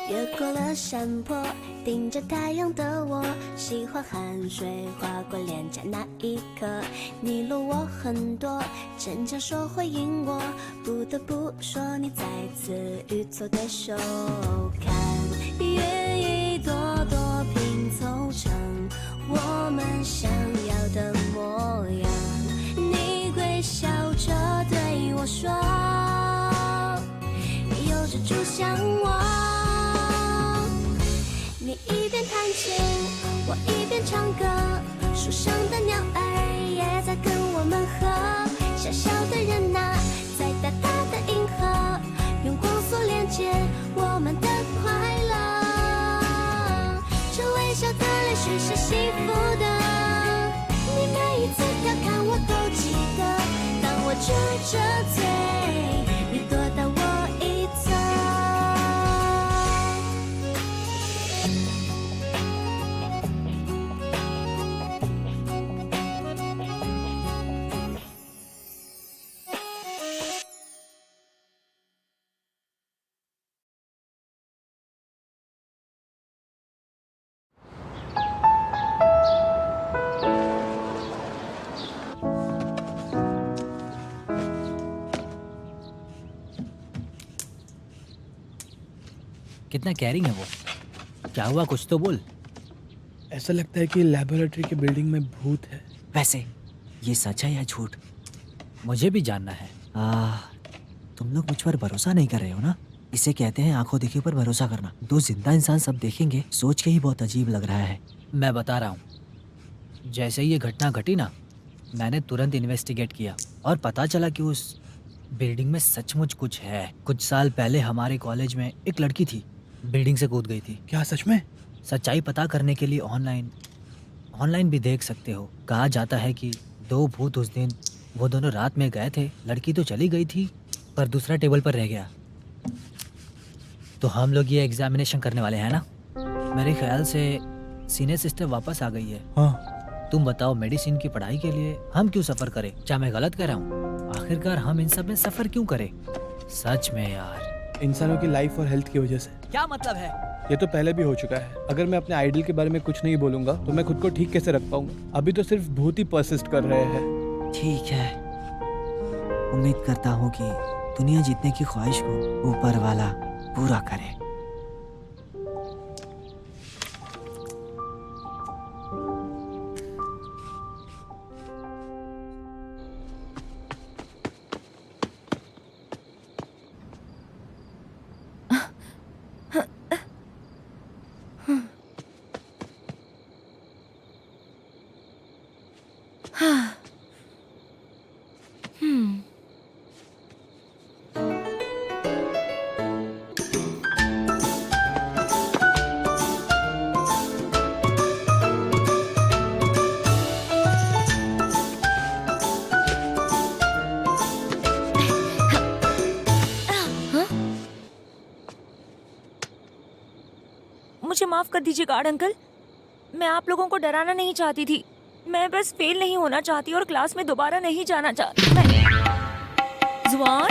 越过了山坡，盯着太阳的我，喜欢汗水划过脸颊那一刻。你lov我很多，逞强说会赢我，不得不说你再次与错对手。看愿一朵朵拼凑成我们想要的模样。你微笑着对我说，有着主向往。你一边弹琴，我一边唱歌，树上的鸟儿也在跟我们和。小小的人呐，在大大的银河，用光速连接我们的快乐。这微笑的泪水是幸福的，你每一次调侃我都记得。当我撅着嘴，你躲到我一侧。कितना carrying है वो। क्या हुआ, कुछ तो बोल। ऐसा लगता है कि लेबोरेटरी की बिल्डिंग में भूत है। वैसे ये सच है या झूठ? मुझे भी जानना है। तुम लोग मुझ पर भरोसा नहीं कर रहे हो ना? इसे कहते हैं आंखों देखी पर भरोसा करना। दो जिंदा इंसान सब देखेंगे, सोच के ही बहुत अजीब लग रहा है। मैं बता रहा हूँ, जैसे ही ये घटना घटी ना, मैंने तुरंत इन्वेस्टिगेट किया और पता चला कि उस बिल्डिंग में सचमुच कुछ है। कुछ साल पहले हमारे कॉलेज में एक लड़की थी, बिल्डिंग से कूद गई थी। क्या सच में? सच्चाई पता करने के लिए ऑनलाइन भी देख सकते हो। कहा जाता है कि दो भूत उस दिन वो दोनों रात में गए थे। लड़की तो चली गई थी पर दूसरा टेबल पर रह गया। तो हम लोग ये एग्जामिनेशन करने वाले हैं ना। मेरे ख्याल से सीनियर सिस्टर वापस आ गई है। हाँ। तुम बताओ, मेडिसिन की पढ़ाई के लिए हम क्यों सफ़र करें? क्या मैं गलत कह रहा हूँ? आखिरकार हम इन सब में सफ़र क्यों करें? सच में यार, इंसानों की लाइफ और हेल्थ की वजह से। क्या मतलब है? ये तो पहले भी हो चुका है। अगर मैं अपने आइडल के बारे में कुछ नहीं बोलूंगा तो मैं खुद को ठीक कैसे रख पाऊंगा? अभी तो सिर्फ भूत ही परसिस्ट कर रहे हैं। ठीक है, उम्मीद करता हूँ कि दुनिया जीतने की ख्वाहिश को ऊपर वाला पूरा करे। मुझे माफ कर दीजिए गार्ड अंकल, मैं आप लोगों को डराना नहीं चाहती थी। मैं बस फेल नहीं होना चाहती और क्लास में दोबारा नहीं जाना चाहती। जुआन,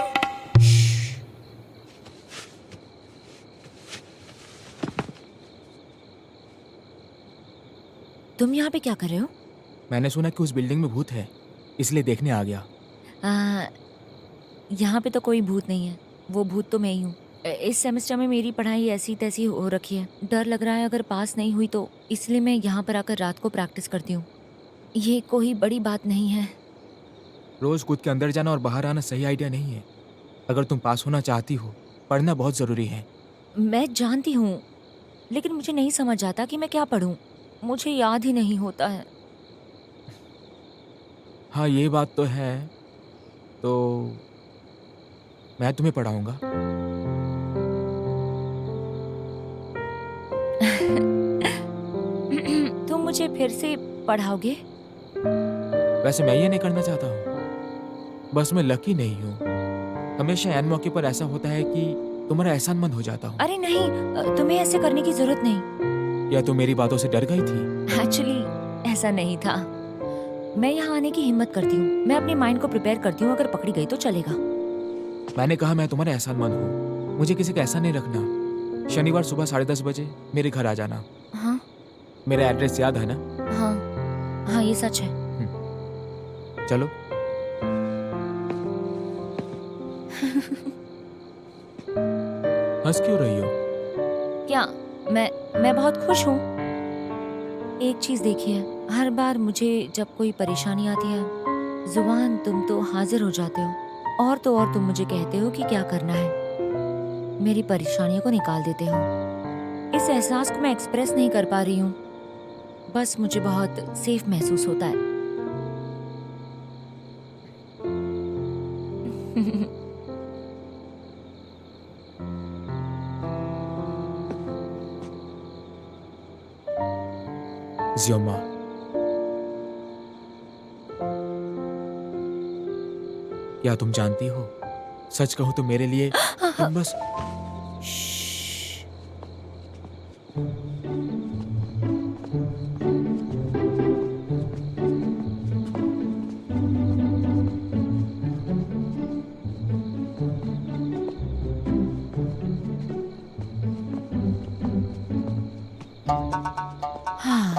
तुम यहाँ पे क्या कर रहे हो? मैंने सुना कि उस बिल्डिंग में भूत है, इसलिए देखने आ गया। यहाँ पे तो कोई भूत नहीं है, वो भूत तो मैं ही हूँ। इस सेमेस्टर में मेरी पढ़ाई ऐसी तैसी हो रखी है। डर लग रहा है अगर पास नहीं हुई तो, इसलिए मैं यहाँ पर आकर रात को प्रैक्टिस करती हूँ। ये कोई बड़ी बात नहीं है। रोज कूद के अंदर जाना और बाहर आना सही आइडिया नहीं है। अगर तुम पास होना चाहती हो, पढ़ना बहुत ज़रूरी है। मैं जानती हूँ, लेकिन मुझे नहीं समझ आता कि मैं क्या पढ़ूँ। मुझे याद ही नहीं होता है। हाँ, ये बात तो है। तो मैं तुम्हें पढ़ाऊँगा। तुम मुझे फिर से पढ़ाओगे? वैसे मैं ये नहीं करना चाहता हूँ, बस मैं लकी नहीं हूँ। हमेशा ऐन मौके पर ऐसा होता है कि तुम्हारा एहसानमंद हो जाता हूँ। अरे नहीं, तुम्हें ऐसे करने की जरूरत नहीं। या तुम मेरी बातों से डर गई थी? एक्चुअली ऐसा नहीं था। मैं यहाँ आने की हिम्मत करती हूँ। मैं अपने माइंड को प्रिपेयर करती हूँ, अगर पकड़ी गई तो चलेगा। मैंने कहा मैं तुम्हारा एहसानमंद हूँ, मुझे किसी का ऐसा नहीं रखना। शनिवार सुबह 10:30 बजे मेरे घर आ जाना। हाँ मेरा एड्रेस याद है ना? हाँ हाँ, ये सच है। चलो। हंस क्यों रही हो? क्या मैं बहुत खुश हूँ। एक चीज देखिए, हर बार मुझे जब कोई परेशानी आती है, जुबान तुम तो हाजिर हो जाते हो और तो और तुम मुझे कहते हो कि क्या करना है, मेरी परेशानियों को निकाल देते हो। इस एहसास को मैं एक्सप्रेस नहीं कर पा रही हूँ, बस मुझे बहुत सेफ महसूस होता है। ज़ियोमा, क्या तुम जानती हो, सच कहूं तो मेरे लिए तुम बस हाँ,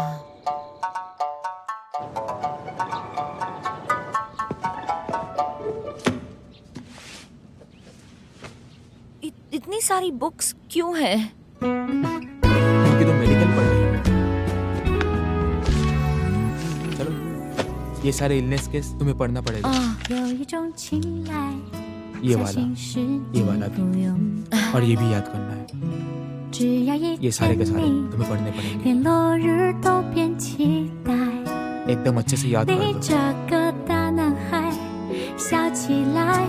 इतनी सारी बुक्स क्यों है? क्योंकि तुम मेडिकल पढ़ रही हो। चलो, ये सारे इलनेस केस तुम्हें पढ़ना पड़ेगा। 有一种青睐 ये 在 वाला 心事 ये वाला 不 भी 用 और ये भी याद करना है। 只要一 ये सारे के 点 सारे 你 तुम्हें पढ़ने पड़ेंगे। 连落日都变期待 एकदम अच्छे से याद कर 你 दो। 这个大男孩笑起来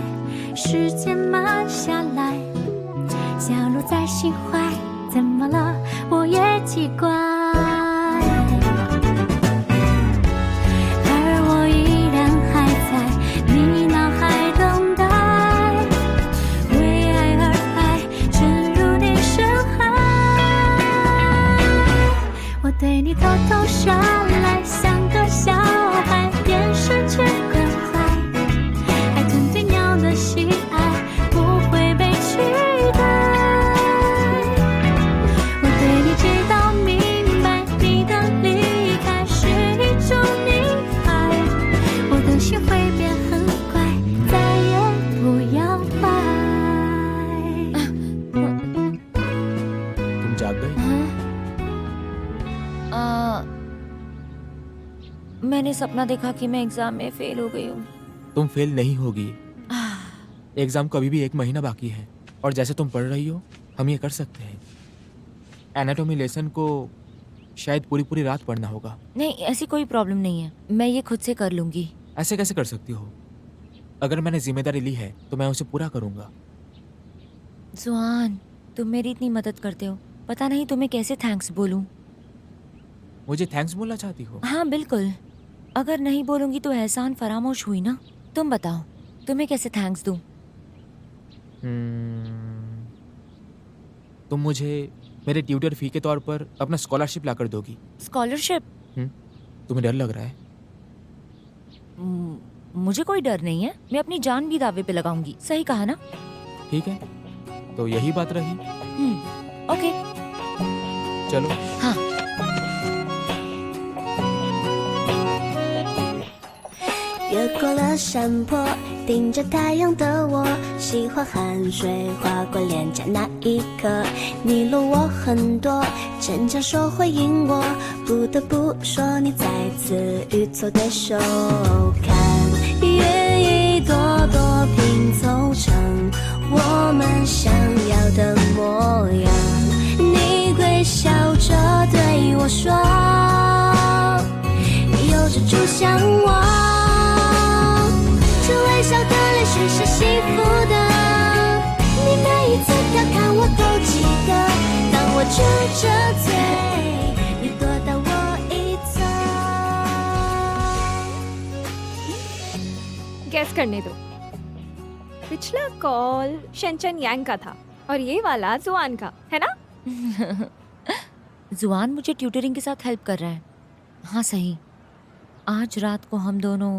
时间慢下来降落在心怀怎么了我也奇怪而我依然还在你脑海等待为爱而爱沉入你深海我对你偷偷耍赖像个小孩便失去关怀爱吞对鸟的喜爱不会被取代我对你知道明白你的离开是一种溺爱我的心会变很乖再也不要爱 तुम जाग गई? मैंने सपना देखा कि मैं एग्जाम में फेल हो गई हूँ। तुम फेल नहीं होगी। एग्जाम को अभी भी 1 महीना बाकी है और जैसे तुम पढ़ रही हो हम ये कर सकते हैं। एनाटॉमी लेसन को शायद पूरी रात पढ़ना होगा। नहीं, ऐसी कोई प्रॉब्लम नहीं है, मैं ये खुद से कर लूंगी। ऐसे कैसे कर सकती हो? अगर मैंने जिम्मेदारी ली है तो मैं उसे पूरा करूंगा। जुआन, तुम मेरी इतनी मदद करते हो, पता नहीं तुम्हें कैसे थैंक्स बोलूं। मुझे थैंक्स बोलना चाहती हो? हाँ बिल्कुल, अगर नहीं बोलूंगी तो एहसान फरामोश हुई ना। तुम बताओ, तुम्हें कैसे थैंक्स दूं? तुम मुझे मेरे ट्यूटर फी के तौर पर अपना स्कॉलरशिप लाकर दोगी। स्कॉलरशिप? तुम्हें डर लग रहा है? मुझे कोई डर नहीं है, मैं अपनी जान भी दावे पे लगाऊंगी। सही कहा ना? ठीक है, तो यही बात रही। ओके। चलो। हाँ।越过了山坡，盯着太阳的我，喜欢汗水划过脸颊那一刻，你落我很多，逞强说回应我，不得不说你再次与错对手，看愿一朵朵拼凑成我们想要的模样，你微笑着对我说，有着主向往。这微笑的泪水是幸福的，你每一次调侃我都记得。当我撅着嘴，你躲到我一侧。गैस करने दो। पिछला कॉल शेंचन यांग का था और ये वाला जुआन का है ना? जुआन मुझे ट्यूटरिंग के साथ हेल्प कर रहा है। हाँ सही, आज रात को हम दोनों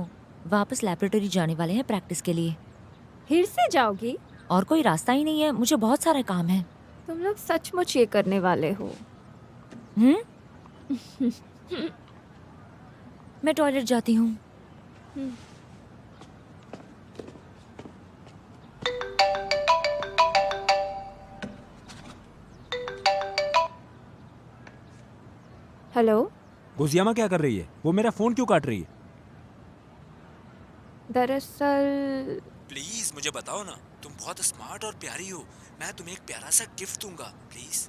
वापस लैबोरेटरी जाने वाले हैं प्रैक्टिस के लिए। फिर से जाओगी? और कोई रास्ता ही नहीं है, मुझे बहुत सारे काम है। तुम लोग सचमुच ये करने वाले हो। मैं टॉयलेट जाती हूँ। हेलो, गुजियामा क्या कर रही है? वो मेरा फोन क्यों काट रही है? दरअसल प्लीज मुझे बताओ ना, तुम बहुत स्मार्ट और प्यारी हो, मैं तुम्हें एक प्यारा सा गिफ्ट दूंगा, please.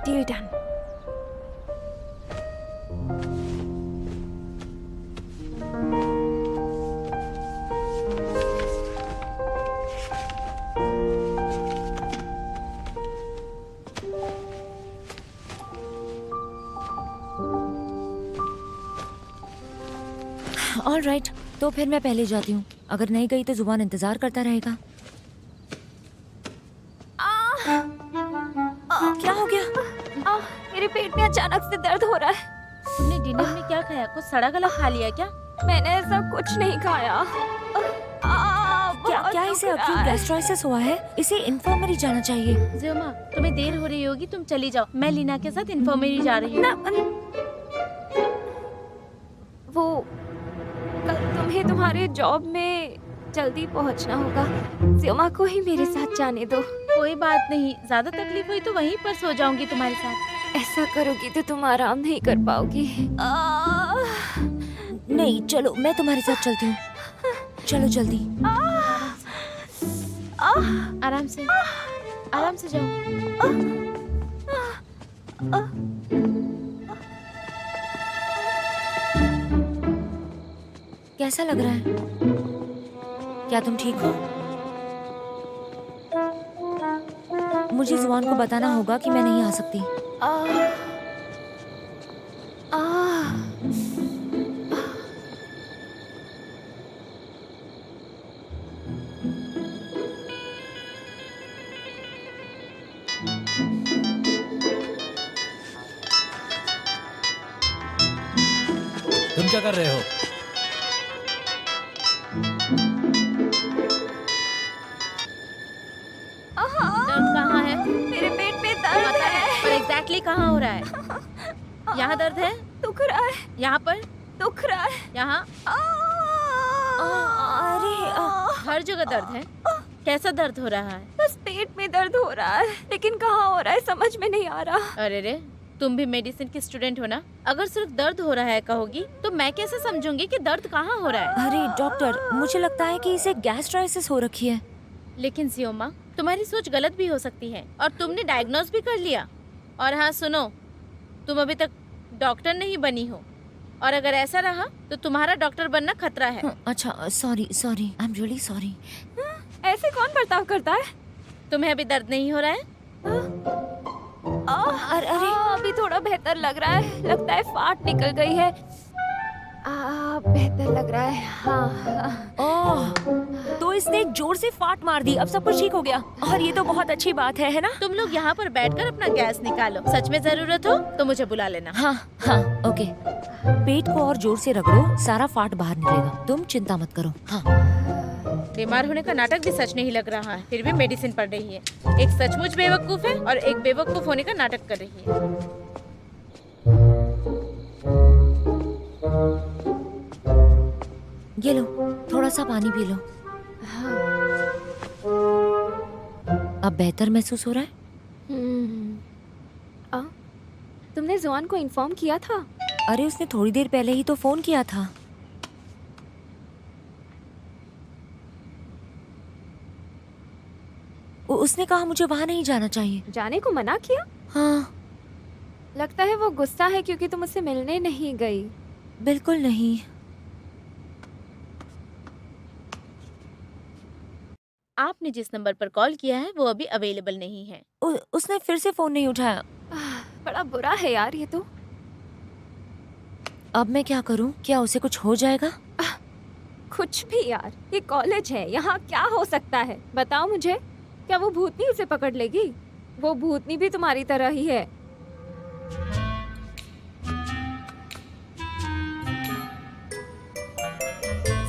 Deal done. All right, तो फिर मैं पहले जाती हूँ। अगर नहीं गई तो जुबान इंतजार करता रहेगा। क्या हो गया? मेरे पेट में अचानक से दर्द हो रहा है। तुमने डिनर में क्या खाया? कुछ सड़ा गला खा लिया क्या? मैंने ऐसा कुछ नहीं खाया। क्या क्या इसे अक्यूट गैस्ट्राइटिस हुआ है? इसे इन्फर्मरी जाना चाहिए। जियोमा, तुम्हें देर हो रही होगी, तुम चली जाओ। मैं लीना के साथ इन्फर्मरी जा रही हूँ। वो कल तुम्हें तुम्हारे जॉब में जल्दी पहुंचना होगा। जियोमा को ही मेरे साथ जाने दो। कोई बात नहीं, ज्यादा तकलीफ हुई तो वहीं पर सो जाऊंगी तुम्हारे साथ। ऐसा करोगी तो तुम आराम नहीं कर पाओगी। नहीं, चलो मैं तुम्हारे साथ चलती हूँ। चलो जल्दी। आराम से, आराम से जाओ। कैसा लग रहा है? क्या तुम ठीक हो? मुझे जुआन को बताना होगा कि मैं नहीं आ सकती। तुम क्या कर रहे हो? दर्द कहाँ है? मेरे पेट में दर्द पता है, है। पर एग्जैक्टली कहाँ हो रहा है? यहाँ दर्द है? दुख रहा है, यहाँ पर? दुख रहा है। यहाँ? अरे हर जगह दर्द है। कैसा दर्द हो रहा है? बस पेट में दर्द हो रहा है, लेकिन कहाँ हो रहा है समझ में नहीं आ रहा। अरे रे, तुम भी मेडिसिन की स्टूडेंट हो ना? अगर सिर्फ दर्द हो रहा है कहोगी तो मैं कैसे समझूंगी कि दर्द कहाँ हो रहा है? अरे डॉक्टर, मुझे लगता है कि इसे गैस्ट्राइटिस हो रखी है। लेकिन सियोमा, तुम्हारी सोच गलत भी हो सकती है और तुमने डायग्नोज भी कर लिया। और हाँ सुनो, तुम अभी तक डॉक्टर नहीं बनी हो और अगर ऐसा रहा तो तुम्हारा डॉक्टर बनना खतरा है। अच्छा, sorry sorry, I am really sorry. ऐसे कौन बर्ताव करता है? तुम्हें अभी दर्द नहीं हो रहा है? अरे अभी थोड़ा बेहतर लग रहा है। लगता है फाट निकल गई है। बेहतर लग रहा है। हाँ। ओह, तो इसने जोर से फाट मार दी, अब सब कुछ ठीक हो गया। और ये तो बहुत अच्छी बात है ना? तुम लोग यहाँ पर बैठकर अपना गैस निकालो। सच में जरूरत हो तो मुझे बुला लेना। हाँ हाँ, ओके। पेट को और जोर से रगड़ो, सारा फाट बाहर निकलेगा। तुम चिंता मत करो। हाँ। बीमार होने का नाटक भी सच नहीं लग रहा है, फिर भी मेडिसिन पढ़ रही है। एक सचमुच बेवकूफ है और एक बेवकूफ होने का नाटक कर रही है। ये लो, थोड़ा सा पानी पी लो। अब बेहतर महसूस हो रहा है? तुमने जुआन को इन्फॉर्म किया था? अरे उसने थोड़ी देर पहले ही तो फोन किया था। उसने कहा मुझे वहां नहीं जाना चाहिए। जाने को मना किया? हाँ। लगता है वो गुस्सा है क्योंकि तुम उससे मिलने नहीं गई। बिल्कुल नहीं। आपने जिस नंबर पर कॉल किया है वो अभी अवेलेबल नहीं है। उसने फिर से फोन नहीं उठाया। बड़ा बुरा है यार ये तो। अब मैं क्या करूं? क्या उसे कुछ हो जाएगा? कुछ भी यार, ये कॉलेज है, यहाँ क्या हो सकता है? बताओ मुझे, क्या वो भूतनी उसे पकड़ लेगी? वो भूतनी भी तुम्हारी तरह ही है।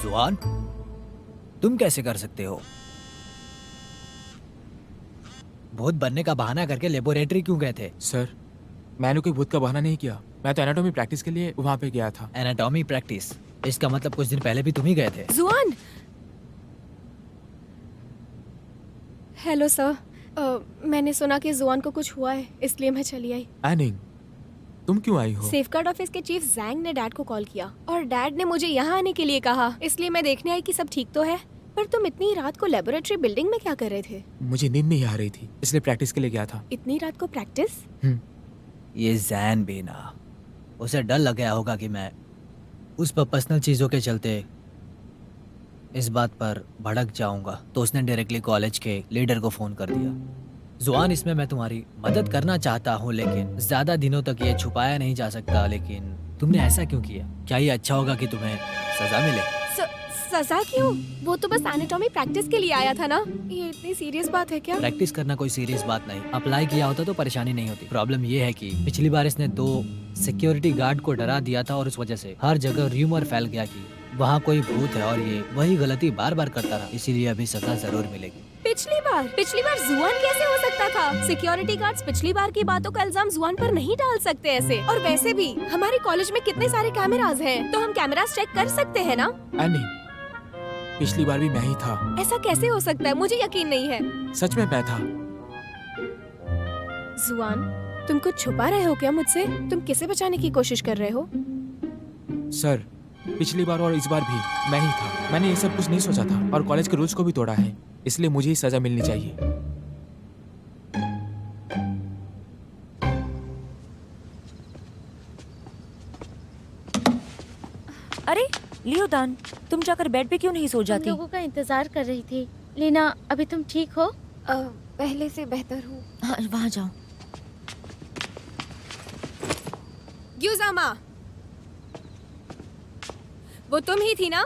जुआन, तुम कैसे कर सकते हो? भूत बनने का बहाना करके लेबोरेटरी क्यों गए थे? सर, मैंने कोई भूत का बहाना नहीं किया। मैं तो एनाटॉमी प्रैक्टिस के लिए वहाँ पे गया था। Anatomy practice? इसका मतलब कुछ दिन पहले भी तुम ही गए थे। जुआन, हेलो सर। मैंने सुना कि जुआन को कुछ हुआ है, इसलिए मैं चली आई। एनिंग, तुम क्यों आई हो? सेफगार्ड ऑफिस के चीफ जैंग ने डैड को कॉल किया और डैड ने मुझे यहाँ आने के लिए कहा, इसलिए मैं देखने आई कि सब ठीक तो है। पर तुम इतनी रात को लेबोरेटरी बिल्डिंग में क्या कर रहे थे? मुझे नींद नहीं आ रही थी, इसलिए प्रैक्टिस के लिए गया था। इतनी रात को प्रैक्टिस? ये जैन भी ना, उसे डर लग गया होगा कि मैं उस पर पर्सनल चीज़ों के चलते इस बात पर भड़क जाऊंगा, तो उसने डायरेक्टली कॉलेज के लीडर को फ़ोन कर दिया। जुआन, इसमें मैं तुम्हारी मदद करना चाहता हूँ, लेकिन ज़्यादा दिनों तक ये छुपाया नहीं जा सकता। लेकिन तुमने ऐसा क्यों किया? क्या ये अच्छा होगा कि तुम्हें सज़ा मिले? सजा क्यों? वो तो बस एनाटॉमी प्रैक्टिस के लिए आया था ना। ये इतनी सीरियस बात है क्या? प्रैक्टिस करना कोई सीरियस बात नहीं। अप्लाई किया होता तो परेशानी नहीं होती। प्रॉब्लम ये है कि पिछली बार इसने 2 सिक्योरिटी गार्ड को डरा दिया था और उस वजह से हर जगह र्यूमर फैल गया कि वहाँ कोई भूत है और ये वही गलती बार बार करता रहा। इसीलिए अभी सजा जरूर मिलेगी। पिछली बार जुआन कैसे हो सकता था? सिक्योरिटी गार्ड्स पिछली बार की बातों का इल्जाम जुआन पर नहीं डाल सकते ऐसे। और वैसे भी हमारे कॉलेज में कितने सारे कैमरास हैं, तो हम कैमरास चेक कर सकते हैं ना? एनिंग, पिछली बार भी मैं ही था। ऐसा कैसे हो सकता है? मुझे यकीन नहीं है। सच में मैं था। जुआन, तुम कुछ छुपा रहे हो क्या मुझसे? तुम किसे बचाने की कोशिश कर रहे हो? सर, पिछली बार और इस बार भी मैं ही था। मैंने ये सब कुछ नहीं सोचा था और कॉलेज के रूल्स को भी तोड़ा है, इसलिए मुझे ही सजा मिलनी चाहिए। अरे लियोदान, तुम जाकर बेड पे क्यों नहीं सो तुम जाती? लोगों का इंतजार कर रही थी। लीना, अभी तुम ठीक हो? पहले से बेहतर हूँ। हाँ, वहाँ जाओ। ग्यूजामा, वो तुम ही थी ना?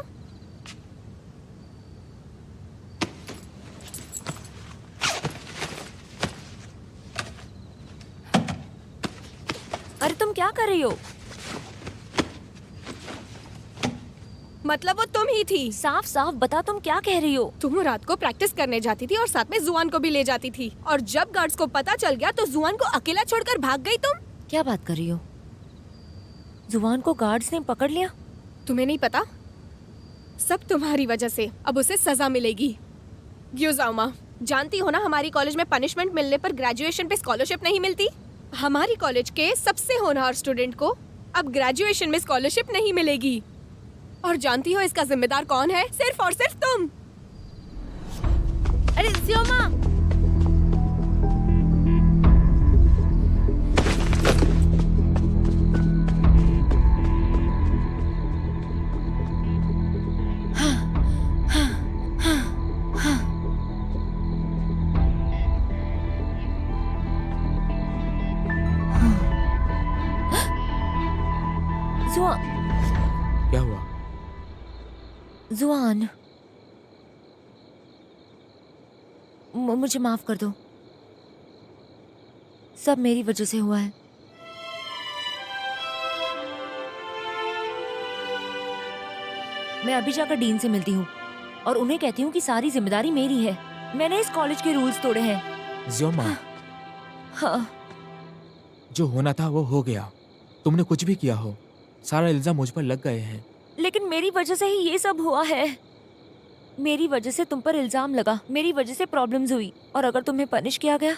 अरे तुम क्या कर रही हो? मतलब वो तुम ही थी? साफ साफ बता, तुम क्या कह रही हो? तुम रात को प्रैक्टिस करने जाती थी और साथ में जुआन को भी ले जाती थी, और जब गार्ड्स को पता चल गया तो जुआन को अकेला छोड़कर भाग गई तुम। क्या बात कर रही हो? जुआन को गार्ड्स ने पकड़ लिया? तुम्हें नहीं पता? सब तुम्हारी वजह से अब उसे सजा मिलेगी। ग्यूजामा, जानती हो ना हमारी कॉलेज में पनिशमेंट मिलने पर ग्रेजुएशन पे स्कॉलरशिप नहीं मिलती। हमारी कॉलेज के सबसे होनहार स्टूडेंट को अब ग्रेजुएशन में स्कॉलरशिप नहीं मिलेगी। और जानती हो इसका जिम्मेदार कौन है? सिर्फ और सिर्फ तुम। अरे ज़ियोमा! क्या हुआ? जुआन, मुझे माफ कर दो। सब मेरी वजह से हुआ है। मैं अभी जाकर डीन से मिलती हूँ और उन्हें कहती हूँ कि सारी जिम्मेदारी मेरी है। मैंने इस कॉलेज के रूल्स तोड़े हैं। ज़ियोमा, हाँ, जो होना था वो हो गया। तुमने कुछ भी किया हो, सारा इल्जाम मुझ पर लग गए हैं। लेकिन मेरी वजह से ही ये सब हुआ है। मेरी वजह से तुम पर इल्जाम लगा, मेरी वजह से प्रॉब्लम्स हुई, और अगर तुम्हें पनिश किया गया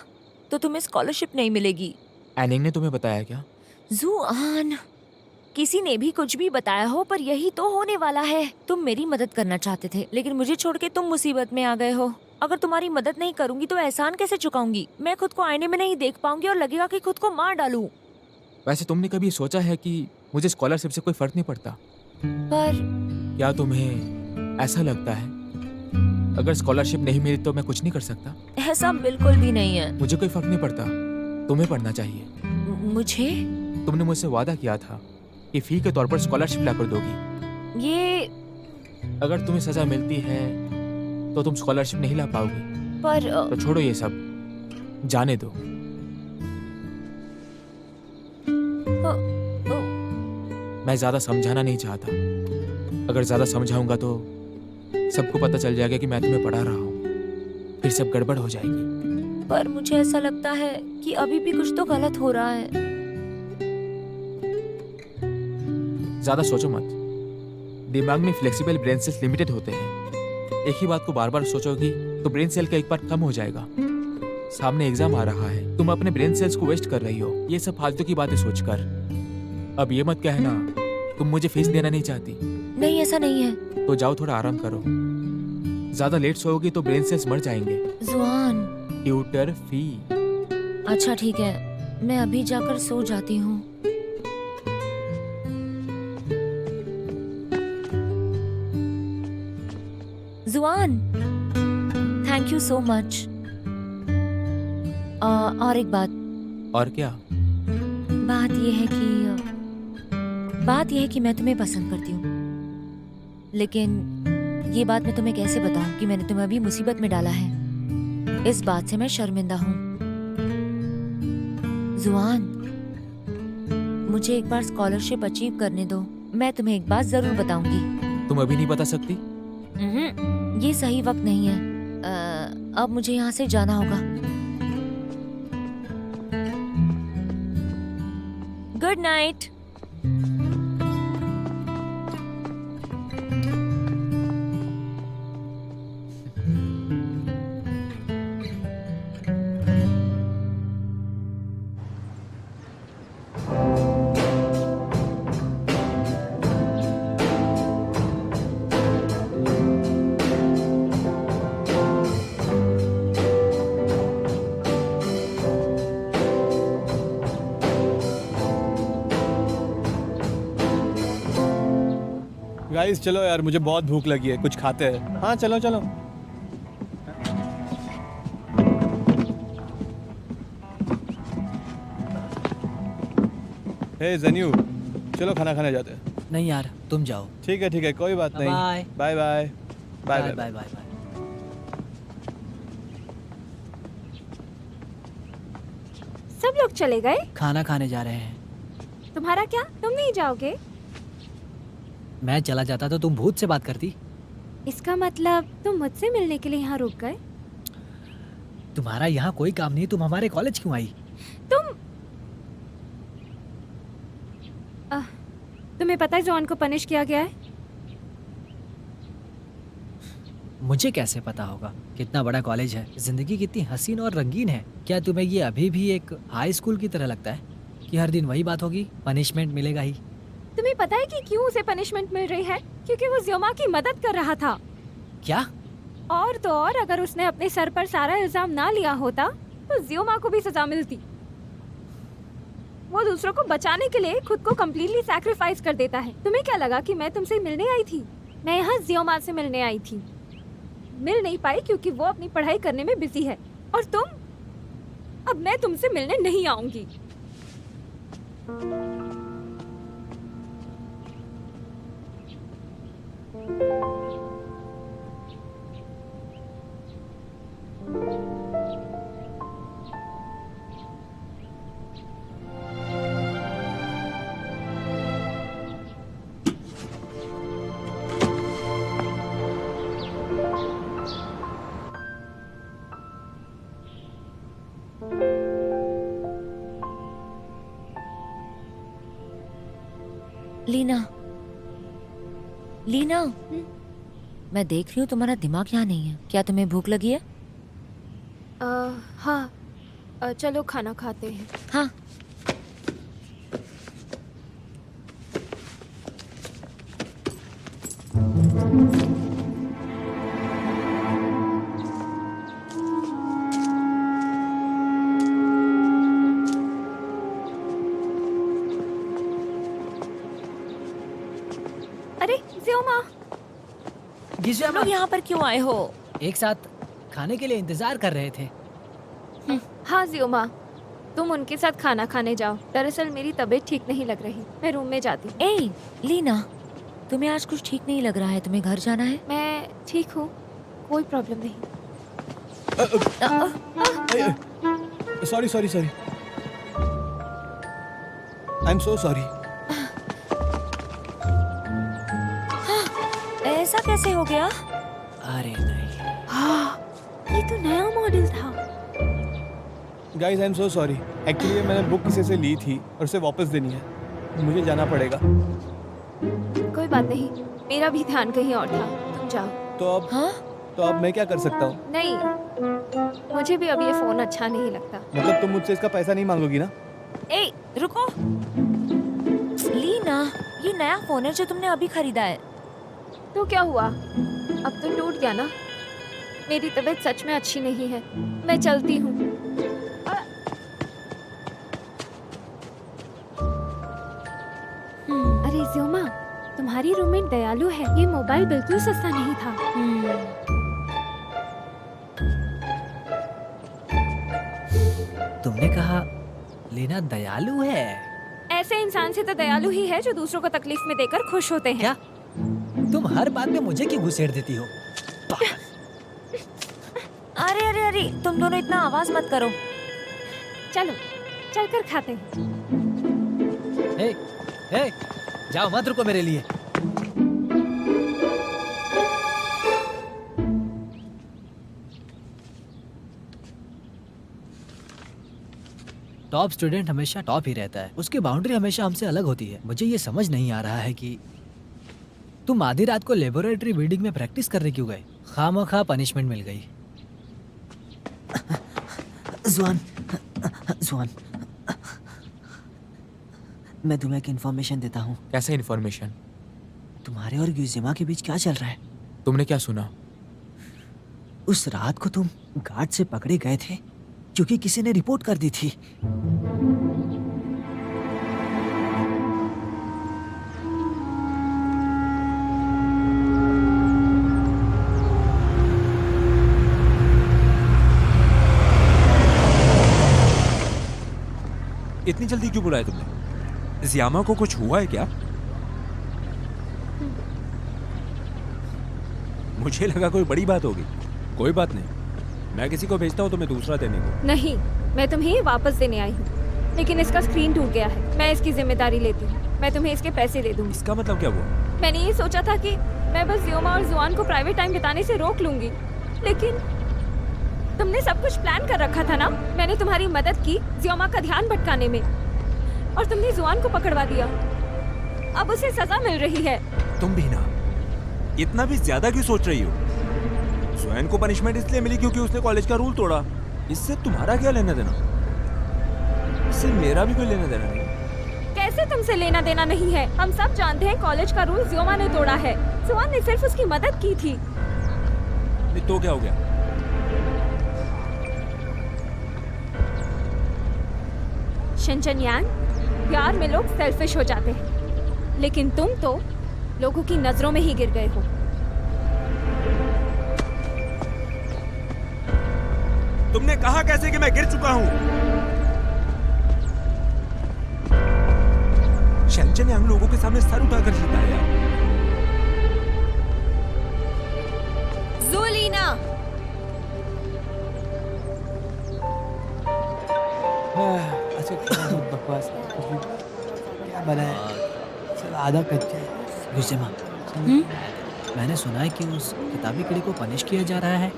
तो तुम्हें स्कॉलरशिप नहीं मिलेगी। एनिंग ने तुम्हें बताया क्या? जुआन, किसी ने भी कुछ भी बताया हो, पर यही तो होने वाला है। तुम मेरी मदद करना चाहते थे, लेकिन मुझे छोड़ के तुम मुसीबत में आ गए हो। अगर तुम्हारी मदद नहीं करूंगी तो एहसान कैसे चुकाऊंगी? मैं खुद को आईने में नहीं देख पाऊंगी और लगेगा कि खुद को मार डालूं। वैसे तुमने कभी सोचा है कि मुझे स्कॉलरशिप से कोई फर्क नहीं पड़ता? पर क्या तुम्हें ऐसा लगता है अगर स्कॉलरशिप नहीं मिली तो मैं कुछ नहीं कर सकता? ऐसा बिल्कुल भी नहीं है। मुझे कोई फर्क नहीं पड़ता, तुम्हें पढ़ना चाहिए। मुझे? तुमने मुझसे वादा किया था कि फी के तौर पर स्कॉलरशिप लाकर दोगी। ये अगर तुम्हें सजा मिलती है तो तुम स्कॉलरशिप नहीं ला पाओगी। पर तो छोड़ो ये सब, जाने दो। मैं ज्यादा समझाना नहीं चाहता। अगर ज्यादा समझाऊंगा तो सबको पता चल जाएगा कि मैं तुम्हें पढ़ा रहा हूँ, फिर सब गड़बड़ हो जाएगी। पर मुझे ऐसा लगता है कि अभी भी कुछ तो गलत हो रहा है। ज्यादा सोचो मत। दिमाग में फ्लेक्सिबल ब्रेन सेल्स लिमिटेड होते हैं। एक ही बात को बार बार सोचोगी तो ब्रेन सेल का एक पार्ट कम हो जाएगा। सामने एग्जाम आ रहा है, तुम अपने ब्रेन सेल्स को वेस्ट कर रही हो ये सब फालतू की बातें सोचकर। अब ये मत कहना तुम मुझे फीस देना नहीं चाहती। नहीं, ऐसा नहीं है। तो जाओ, थोड़ा आराम करो। ज्यादा लेट सोओगी तो ब्रेन सेल्स मर जाएंगे। जुआन, ट्यूटर फी। अच्छा ठीक है, मैं अभी जाकर सो जाती हूँ। जुआन, थैंक यू सो मच। और एक बात। और क्या? बात यह है कि मैं तुम्हें पसंद करती हूँ, लेकिन ये बात मैं तुम्हें कैसे बताऊं कि मैंने तुम्हें अभी मुसीबत में डाला है। इस बात से मैं शर्मिंदा हूँ। जुआन, मुझे एक बार स्कॉलरशिप अचीव करने दो। मैं तुम्हें एक बात जरूर बताऊंगी। तुम अभी नहीं बता सकती? ये सही वक्त नहीं है। अब मुझे यहाँ से जाना होगा। Good night. गाइस चलो यार, मुझे बहुत भूख लगी है, कुछ खाते हैं। हाँ चलो चलो। हे जनियू, चलो खाना खाने जाते हैं। नहीं यार, तुम जाओ। ठीक है, कोई बात नहीं। Bye bye bye bye bye bye. Bye bye. सब लोग चले गए? खाना खाने जा रहे हैं। तुम्हारा क्या, तुम नहीं जाओगे? मैं चला जाता तो तुम भूत से बात करती। इसका मतलब तुम मुझसे मिलने के लिए यहाँ रुक गए? तुम्हारा यहाँ कोई काम नहीं, तुम हमारे कॉलेज क्यों आई? तुम्हें पता है जॉन को पनिश किया गया है? मुझे कैसे पता होगा? कितना बड़ा कॉलेज है, जिंदगी कितनी हसीन और रंगीन है। क्या तुम्हें ये अभी भी एक हाई स्कूल की तरह लगता है कि हर दिन वही बात होगी, पनिशमेंट मिलेगा ही? तुम्हें पता है कि क्यों उसे पनिशमेंट मिल रही है? क्योंकि वो ज़ियोमा की मदद कर रहा था। क्या? और तो और, अगर उसने अपने सर पर सारा इल्जाम ना लिया होता तो ज़ियोमा को भी सजा मिलती। वो दूसरों को बचाने के लिए खुद को कम्प्लीटली सैक्रिफाइस कर देता है। तुम्हें क्या लगा कि मैं तुमसे मिलने आई थी? मैं यहाँ ज़ियोमा से मिलने आई थी। मिल नहीं पाई क्योंकि वो अपनी पढ़ाई करने में बिजी है। और तुम? अब मैं तुमसे मिलने नहीं आऊंगी। लीना, लीना, मैं देख रही हूँ तुम्हारा दिमाग यहाँ नहीं है। क्या तुम्हें भूख लगी है? हाँ, चलो खाना खाते हैं। हाँ। अरे ज़ियोमा, तुम लोग यहाँ पर क्यों आए हो? एक साथ खाने के लिए इंतजार कर रहे थे। हाँ ज़ियोमा, तुम उनके साथ खाना खाने जाओ। दरअसल मेरी तबीयत ठीक नहीं लग रही, मैं रूम में जाती हूँ। ए लीना, तुम्हें आज कुछ ठीक नहीं लग रहा है, तुम्हें घर जाना है? मैं ठीक हूँ, कोई प्रॉब्लम नहीं। Sorry sorry sorry, I am so sorry. ऐसा कैसे हो गया? अरे नहीं, ये तो नया मॉडल था। Guys I am so sorry, actually मैंने बुक किसी से ली थी और उसे वापस देनी है, मुझे जाना पड़ेगा। कोई बात नहीं, मेरा भी ध्यान कहीं और था, तुम जाओ। तो अब मैं क्या कर सकता हूँ? नहीं, मुझे भी अब ये फोन अच्छा नहीं लगता। मतलब तुम मुझसे इसका पैसा नहीं मांगोगी ना? ए, रुको। लीना, ये नया फोन है जो तुमने अभी खरीदा है। तो क्या हुआ, अब तो टूट गया ना। मेरी तबीयत सच में अच्छी नहीं है, मैं चलती हूँ। अरे ज़्योमा, तुम्हारी रूममेट दयालु है, ये मोबाइल बिल्कुल सस्ता नहीं था। तुमने कहा लीना दयालु है? ऐसे इंसान से तो दयालु ही है जो दूसरों को तकलीफ में देकर खुश होते हैं। क्या तुम हर बात में मुझे क्यों घुसेड़ देती हो? अरे अरे अरे, तुम दोनों इतना आवाज मत करो। चलो, चलकर खाते हैं। हे, हे, जाओ मत रुको मेरे लिए। टॉप स्टूडेंट हमेशा टॉप ही रहता है, उसकी बाउंड्री हमेशा हमसे अलग होती है। मुझे ये समझ नहीं आ रहा है कि तुम आधी रात को लेबोरेटरी बिल्डिंग में प्रैक्टिस करने क्यों गए? खामखा पनिशमेंट मिल गई। जुआन, जुआन, मैं तुम्हें एक इन्फॉर्मेशन देता हूँ। कैसा इन्फॉर्मेशन? तुम्हारे और युजिमा के बीच क्या चल रहा है? तुमने क्या सुना? उस रात को तुम गार्ड से पकड़े गए थे क्योंकि किसी ने रिपोर्ट कर दी थी। इतनी जल्दी क्यों बुलाया तुमने? ज़ियामा को कुछ हुआ है क्या? मुझे लगा कोई बड़ी बात होगी। कोई बात नहीं, मैं किसी को भेजता हूँ तुम्हें दूसरा देने को। नहीं, मैं तुम्हें वापस देने आई हूँ, लेकिन इसका स्क्रीन टूट गया है। मैं इसकी जिम्मेदारी लेती हूँ, मैं तुम्हें इसके पैसे दे दूंगी। इसका मतलब क्या हुआ? मैंने ये सोचा था कि मैं बस ज़्योमा और जुआन को प्राइवेट टाइम बिताने से रोक लूंगी, लेकिन तुमने सब कुछ प्लान कर रखा था ना। मैंने तुम्हारी मदद की ज़्योमा का ध्यान भटकाने में, और तुमने जुआन को पकड़वा दिया। अब उसे सजा मिल रही है। तुम भी ना इतना भी ज्यादा क्यों सोच रही हो? जुआन को पनिशमेंट इसलिए मिली क्योंकि उसने कॉलेज का रूल तोड़ा। इससे तुम्हारा क्या लेना देना? इससे मेरा भी कोई लेना देना नहीं। कैसे तुमसे लेना देना नहीं है? हम सब जानते हैं कॉलेज का रूल ज़्योमा ने तोड़ा है। जुआन ने सिर्फ उसकी मदद की थी। तो क्या हो गया? शनचनयांग, प्यार में लोग सेल्फिश हो जाते हैं, लेकिन तुम तो लोगों की नजरों में ही गिर गए हो। तुमने कहा कैसे कि मैं गिर चुका हूं? शनचनयांग लोगों के सामने सर उठाकर जीता है यार। ज़ुलीना, अच्छा बकवास क्या बना है? चल आधा कच्चा है। युजिमा, मैंने सुना है कि उस किताबी कीड़ी को पनिश किया जा रहा है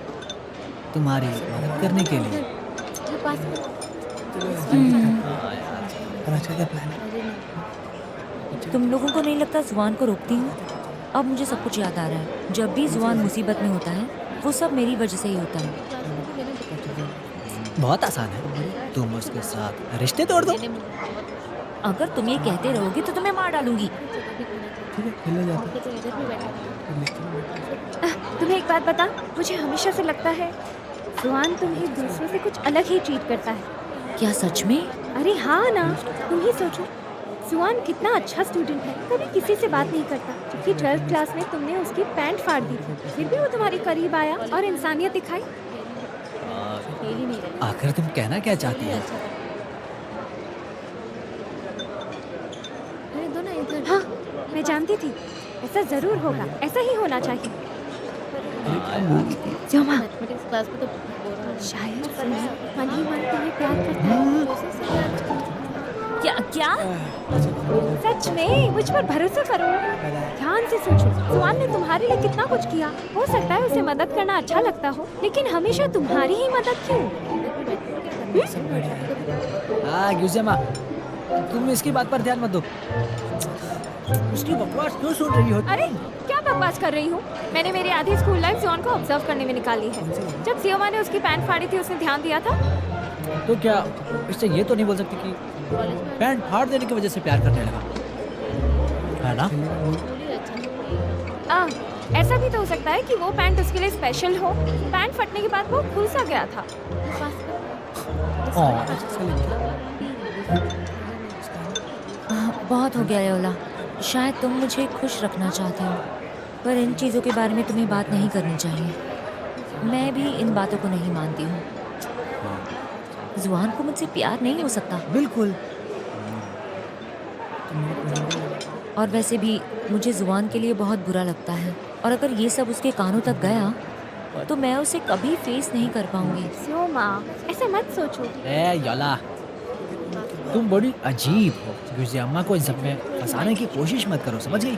तुम्हारी मदद करने के लिए। अच्छा क्या प्लान है? तुम लोगों को नहीं लगता जुआन को रोकती हूँ? अब मुझे सब कुछ याद आ रहा है। जब भी जुआन मुसीबत में होता है, वो सब मेरी वजह से ही होता है। बहुत आसान है, तुम उसके साथ रिश्ते तोड़ दो। अगर तुम ये कहते रहोगे तो तुम्हें मार डालूंगी। ठीक है, खेलने जाते तुम्हें एक बात बता, मुझे हमेशा से लगता है जुआन तुम्हें दूसरों से कुछ अलग ही ट्रीट करता है। क्या सच में? अरे हाँ ना, तुम ही सोचो, जुआन कितना अच्छा स्टूडेंट है, कभी किसी से बात नहीं करता, जबकि 12th क्लास में तुमने उसकी पैंट फाड़ दी थी, फिर भी वो तुम्हारे करीब आया और इंसानियत दिखाई। आखिर तुम कहना क्या चाहती हो? हाँ, मैं जानती थी ऐसा जरूर होगा, ऐसा ही होना चाहिए। मैथमेटिक्स क्लास में तो शायद मन ही मन तुम्हें प्यार करता है। क्या सच में मुझ पर भरोसा करो, ध्यान से सोचो। जुआन ने तुम्हारे लिए कितना कुछ किया। हो सकता है उसे मदद करना अच्छा लगता हो, लेकिन हमेशा तुम्हारी ही मदद क्यों? हाँ यूजियामा, तुम इसकी बात पर ध्यान मत दो। उसकी बकवास क्यों सुन रही हो? अरे क्या बकवास कर रही हूँ? मैंने मेरी आधी स्कूल लाइफ जॉन को ऑब्जर्व करने में निकाली है। जब सियोमा ने उसकी पैंट फाड़ी थी, उसने ध्यान दिया था। तो क्या इससे ये तो नहीं बोल सकती कि पैंट फाड़ देने की वजह से प्यार करने लगा, है ना? ऐसा भी तो हो सकता है कि वो पैंट उसके लिए स्पेशल हो। पैंट फटने के बाद वो खुल सा गया था। बहुत हो गया योला। शायद तुम मुझे खुश रखना चाहते हो, पर इन चीज़ों के बारे में तुम्हें बात नहीं करनी चाहिए। मैं भी इन बातों को नहीं मानती हूँ। जुआन को मुझसे प्यार नहीं हो सकता। बिल्कुल। और वैसे भी मुझे जुआन के लिए बहुत बुरा लगता है, और अगर ये सब उसके कानों तक गया तो मैं उसे कभी फेस नहीं कर पाऊंगी। सियोमा, ऐसा मत सोचो। ए योला, तुम बड़ी अजीब हो। यूजियामा को इन सब में फंसाने की कोशिश मत करो, समझ गई?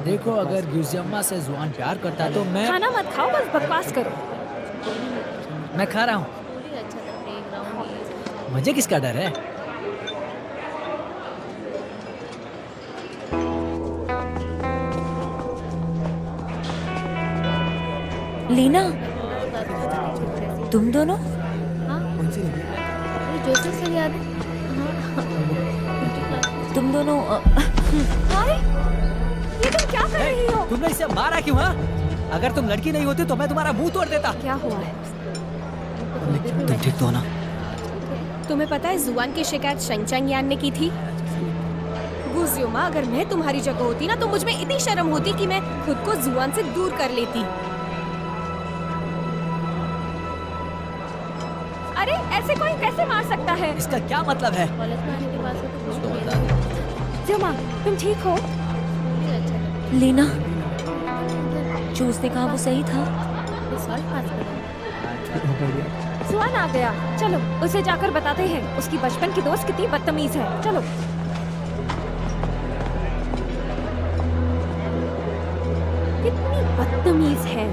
देखो, अगर यूजियामा से जुआन प्यार करता तो मैं खाना मत खाओ, बस बकवास करो। मैं खा रहा हूँ। मुझे किसका डर है? लीना, तुम दोनों? जोशी से याद है? तुम दोनों अरे ये तुम क्या कर रही हो? तुमने इसे मारा क्यों? हाँ, अगर तुम लड़की नहीं होती तो मैं तुम्हारा मुंह तोड़ देता। क्या हुआ है? तुम ठीक तो हो ना? तुम्हें पता है जुआन की शिकायत शेंगचैंग यान ने की थी? गुजियोमा, अगर मैं तुम्हारी जगह होती ना तो मुझ में इतनी शर्म होती कि मैं खुद को जुआन से दूर कर लेती। अरे ऐसे कोई कैसे मार सकता है? इसका क्या मतलब है? कॉलेज में आने के बाद से तो कुछ भी नहीं। सियोमा, तुम ठीक हो? लीना, जो उसने कहा वो सही था। सॉल्ट पास करो। जुआन आ गया, चलो उसे जाकर बताते हैं उसकी बचपन की दोस्त कितनी बदतमीज है। चलो। कितनी बदतमीज है।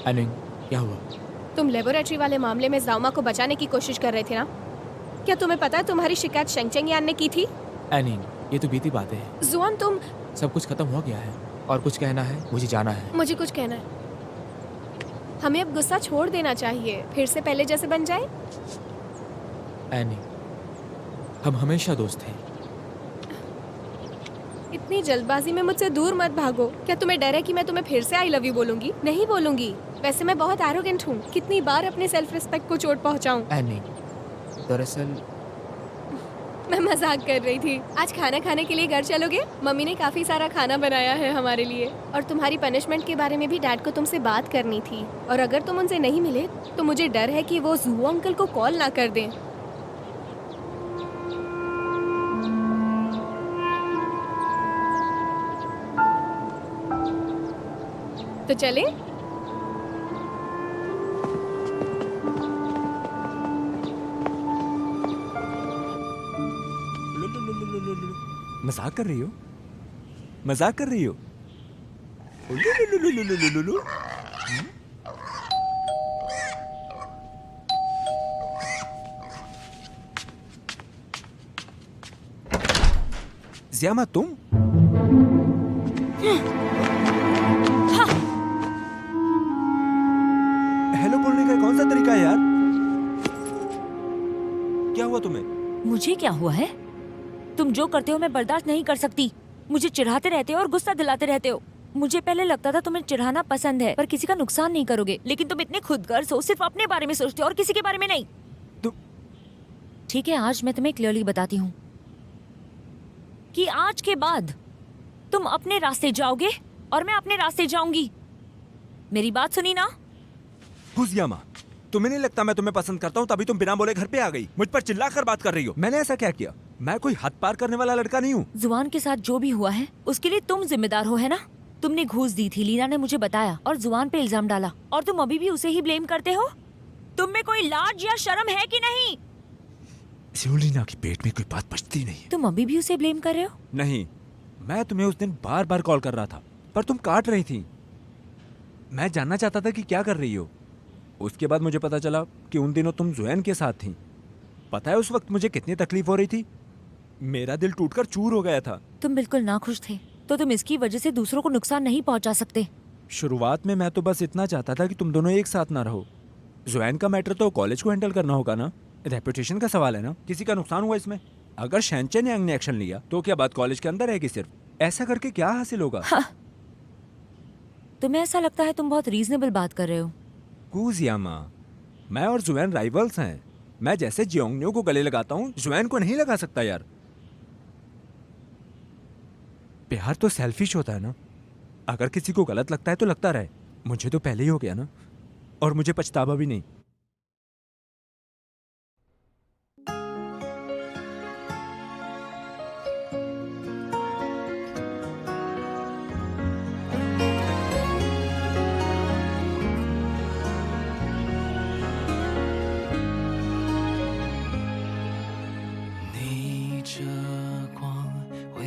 एनिंग, क्या हुआ? तुम लेबोरेटरी वाले मामले में जाओमा को बचाने की कोशिश कर रहे थे ना? क्या तुम्हें पता है तुम्हारी शिकायत शेंगचैंग यान ने की थी? एनिंग, ये तो बीती बातें हैं। जुआन, तुम सब कुछ खत्म हो गया है और कुछ कहना है, मुझे जाना है। मुझे कुछ कहना है। हमें अब गुस्सा छोड़ देना चाहिए, फिर से पहले जैसे बन जाए। एनिंग, हम हमेशा दोस्त हैं। इतनी जल्दबाजी में मुझसे दूर मत भागो। क्या तुम्हें डर है कि मैं तुम्हें फिर से आई लव यू बोलूंगी? नहीं बोलूंगी। वैसे मैं बहुत एरोगेंट हूँ। कितनी बार अपने सेल्फ रिस्पेक्ट को चोट पहुँचाऊँ। एनिंग, दरअसल मैं मजाक कर रही थी। आज खाना खाने के लिए घर चलोगे? मम्मी ने काफी सारा खाना बनाया है हमारे लिए। और तुम्हारी पनिशमेंट के बारे में भी डैड को तुमसे बात करनी थी। और अगर तुम उनसे नहीं मिले तो मुझे डर है कि वो जू अंकल को कॉल ना कर दें। तो चले? मजाक कर रही हो? मजाक कर रही हो? लुलुलुलुलुलुलुलुलु। ज़ियामा, तुम? हेलो बोलने का कौन सा तरीका है यार? क्या हुआ तुम्हें? मुझे क्या हुआ है? तुम जो करते हो मैं बर्दाश्त नहीं कर सकती। मुझे चिढ़ाते रहते हो और गुस्सा दिलाते रहते हो। मुझे पहले लगता था तुम्हें चिढ़ाना पसंद है, पर किसी का नुकसान नहीं करोगे, लेकिन तुम इतने खुदगर्ज हो, सिर्फ अपने बारे में सोचते हो और किसी के बारे में नहीं। ठीक है, आज मैं तुम्हें क्लियरली बताती हूँ कि आज के बाद तुम अपने रास्ते जाओगे और मैं अपने रास्ते जाऊंगी। मेरी बात सुनी ना? गुजियामा, तुम्हें नहीं लगता मैं तुम्हें पसंद करता हूँ तभी तुम बिना बोले घर पे आ गई? मुझ पर चिल्लाकर बात कर रही हो। मैंने ऐसा क्या किया? मैं कोई हद पार करने वाला लड़का नहीं हूँ। जुआन के साथ जो भी हुआ है उसके लिए तुम जिम्मेदार हो, है ना? तुमने घूस दी थी, लीना ने मुझे बताया, और जुआन पे इल्जाम डाला, और तुम अभी भी उसे ही ब्लेम करते हो। तुम में कोई लाज या शर्म है कि नहीं? लीना की पेट में कोई बात बचती नहीं। तुम अभी भी उसे ब्लेम कर रहे हो? नहीं, मैं तुम्हें उस दिन बार बार कॉल कर रहा था पर तुम काट रही थी। मैं जानना चाहता था कि क्या कर रही हो। उसके बाद मुझे पता चला कि उन दिनों तुम जुएन के साथ थी। पता है उस वक्त मुझे कितनी तकलीफ हो रही थी? मेरा दिल टूटकर चूर हो गया था। तुम बिल्कुल नाखुश थे, तो तुम इसकी वजह से दूसरों को नुकसान नहीं पहुंचा सकते। शुरुआत में मैं तो बस इतना चाहता था कि तुम दोनों एक साथ ना रहो। जुएन का मैटर तो कॉलेज को हैंडल करना होगा ना, रेपुटेशन का सवाल है ना। किसी का नुकसान हुआ इसमें? अगर शैनचेन यांग ने एक्शन लिया तो क्या बात कॉलेज के अंदर रहेगी सिर्फ? ऐसा करके क्या हासिल होगा? हाँ। तुम्हें ऐसा लगता है तुम बहुत रीजनेबल बात कर रहे हो। गुजियामा, मैं और जुएन राइवल्स हैं। मैं जैसे जियोंगन्यू को गले लगाता हूँ जुएन को नहीं लगा सकता यार। प्यार तो सेल्फिश होता है ना। अगर किसी को गलत लगता है तो लगता रहे। मुझे तो पहले ही हो गया ना, और मुझे पछतावा भी नहीं।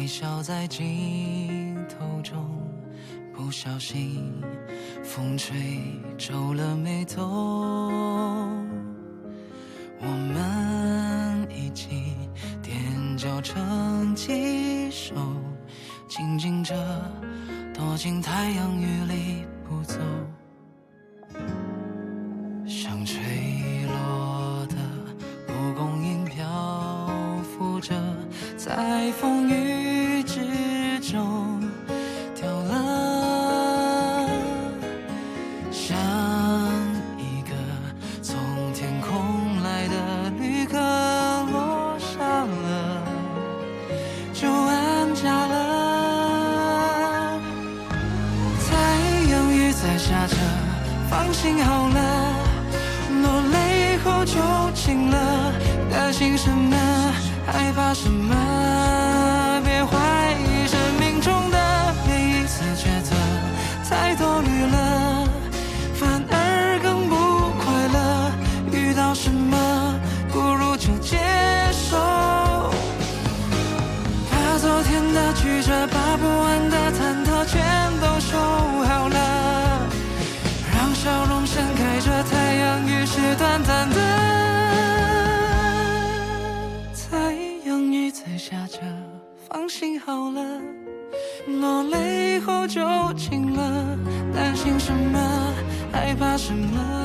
笑在镜头中，不小心风吹皱了眉头。我们一起踮脚成几首，静静着躲进太阳雨里不走。像吹落的蒲公英漂浮着，在风雨之中掉了，像一个从天空来的旅客落下了，就安家了。太阳雨在下着，放心好了，落泪后就晴了，担心什么？害怕什么？别怀疑生命中的每一次抉择，太多虑了，反而更不快乐。遇到什么，不如就接受。把昨天的曲折，把不完的忐忑，全都收好了，让笑容盛开着。太阳雨是短暂的。下着，放心好了，落泪后就晴了，担心什么？害怕什么？